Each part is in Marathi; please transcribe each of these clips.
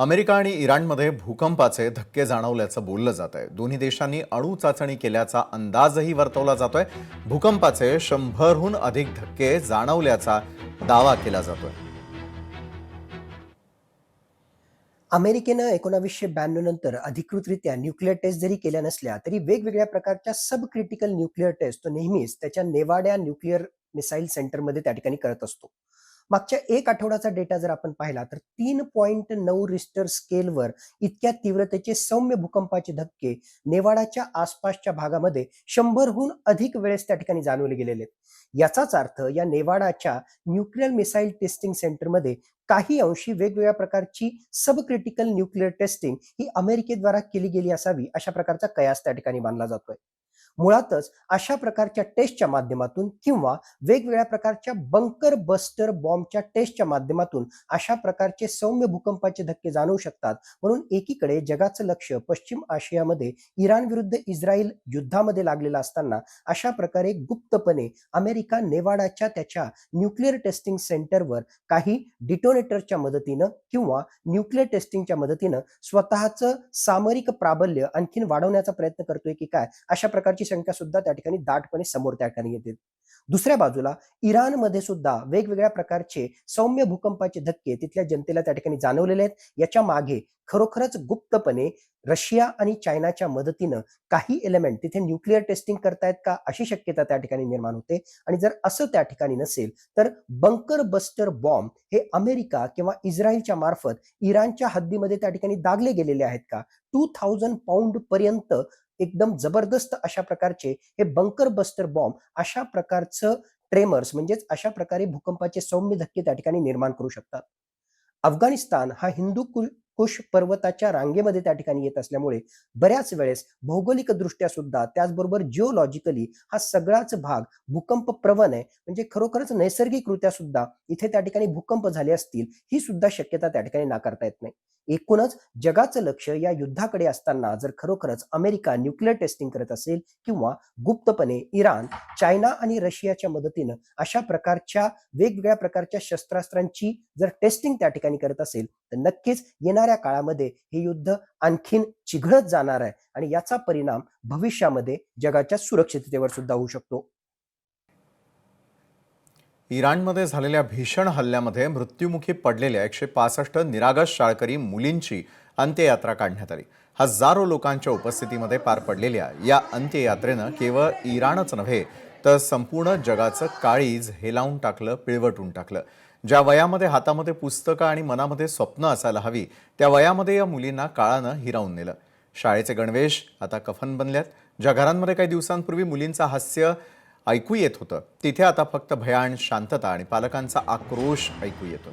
अमेरिका आणि इराणमध्ये भूकंपाचे धक्के जाणवल्याचं बोललं जात आहे। दोन्ही देशांनी अणु चाचणी केल्याचा अंदाजही वर्तवला जातोय। भूकंपाचे 100हून अधिक धक्के जाणवल्याचा दावा केला जातोय। अमेरिकेनं 1992 नंतर अधिकृतरित्या न्यूक्लिअर टेस्ट जरी केल्या नसल्या तरी वेगवेगळ्या प्रकारच्या सब क्रिटिकल न्यूक्लिअर टेस्ट तो नेहमीच त्याच्या नेवाडा न्यूक्लिअर मिसाईल सेंटरमध्ये त्या ठिकाणी करत असतो। मागच्या एक आठवड्याचा डेटा जर आपण पाहिला तर 3.9 रिस्टर स्केलवर इतक्या तीव्रतेचे सौम्य भूकंपाचे धक्के नेवाडाच्या आसपासच्या भागामध्ये 100हून अधिक वेळेस त्या ठिकाणी जाणवले गेलेले आहेत। याचाच अर्थ या नेवाडाच्या न्यूक्लिअर मिसाईल टेस्टिंग सेंटरमध्ये काही अंशी वेगवेगळ्या प्रकारची सब क्रिटिकल न्यूक्लिअर टेस्टिंग ही अमेरिकेद्वारा केली गेली असावी अशा प्रकारचा कयास त्या ठिकाणी मानला जातोय। मुळातच अशा प्रकारच्या टेस्टच्या माध्यमातून किंवा वेगवेगळ्या प्रकारच्या बंकर बस्टर बॉम्बच्या टेस्टच्या माध्यमातून अशा प्रकारचे सौम्य भूकंपाचे धक्के जाणवू शकतात। म्हणून एकीकडे जगाचं लक्ष पश्चिम आशियामध्ये इराण विरुद्ध इस्रायल युद्धामध्ये लागलेलं असताना अशा प्रकारे गुप्तपणे अमेरिका नेवाडाच्या त्याच्या न्यूक्लिअर टेस्टिंग सेंटरवर काही डिटोनेटरच्या मदतीनं किंवा न्यूक्लिअर टेस्टिंगच्या मदतीनं स्वतःचं सामरिक प्राबल्य आणखीन वाढवण्याचा प्रयत्न करतोय की काय अशा प्रकारची शंका सुद्धा त्या ठिकाणी दाटपणे समोर त्या ठिकाणी येते। दुसऱ्या बाजूला इराणमध्ये सुद्धा वेगवेगळ्या प्रकारचे सौम्य भूकंपाचे धक्के तिथल्या जनतेला त्या ठिकाणी जाणवलेले आहेत। याच्या मागे खरोखरच गुप्तपणे रशिया आणि चायनाच्या मदतीनं काही एलिमेंट तिथे न्यूक्लिअर टेस्टिंग करतायत का अशी शक्यता त्या ठिकाणी निर्माण होते। आणि जर असं त्या ठिकाणी नसेल तर बंकर बस्टर बॉम्ब हे अमेरिका किंवा इस्रायलच्या मार्फत इराणच्या हद्दीमध्ये त्या ठिकाणी दागले गेलेले आहेत का। 2000 पाऊंड पर्यंत एकदम जबरदस्त अशा प्रकारचे हे बंकर बस्टर बॉम्ब अशा प्रकारचं ट्रेमर्स म्हणजेच अशा प्रकारे भूकंपाचे सौम्य धक्के त्या ठिकाणी निर्माण करू शकतात। अफगाणिस्तान हा कुश पर्वताच्या रांगेमध्ये त्या ठिकाणी येत असल्यामुळे बऱ्याच वेळेस भौगोलिक दृष्ट्या सुद्धा त्याचबरोबर जिओलॉजिकली हा सगळाच भाग भूकंप प्रवण आहे। म्हणजे खरोखरच नैसर्गिकरित्या सुद्धा इथे त्या ठिकाणी भूकंप झाले असतील ही सुद्धा शक्यता त्या ठिकाणी नाकारता येत नाही। एकूणच जगाचं लक्ष या युद्धाकडे असताना जर खरोखरच अमेरिका न्यूक्लिअर टेस्टिंग करत असेल किंवा गुप्तपणे इराण चायना आणि रशियाच्या मदतीनं अशा प्रकारच्या वेगवेगळ्या प्रकारच्या शस्त्रास्त्रांची जर टेस्टिंग त्या ठिकाणी करत असेल तर नक्कीच येणाऱ्या काळामध्ये हे युद्ध आणखीन चिघळत जाणार आहे आणि याचा परिणाम भविष्यामध्ये जगाच्या सुरक्षिततेवर सुद्धा होऊ शकतो। इराणमध्ये झालेल्या भीषण हल्ल्यामध्ये मृत्युमुखी पडलेल्या 165 निरागस शाळकरी मुलींची अंत्ययात्रा काढण्यात आली। हजारो लोकांच्या उपस्थितीमध्ये पार पडलेल्या या अंत्ययात्रेनं केवळ इराणच नव्हे तर संपूर्ण जगाचं काळीज हेलावून टाकलं, पिळवटून टाकलं। ज्या वयामध्ये हातामध्ये पुस्तकं आणि मनामध्ये स्वप्न असायला हवी त्या वयामध्ये या मुलींना काळानं हिरावून नेलं। शाळेचे गणवेश आता कफन बनल्यात। ज्या घरांमध्ये काही दिवसांपूर्वी मुलींचं हास्य ऐकू येत होतं तिथे आता फक्त भयान शांतता आणि पालकांचा आक्रोश ऐकू येतो।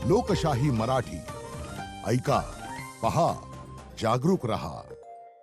लोकशाही मराठी ऐका, पहा, जागरूक रहा।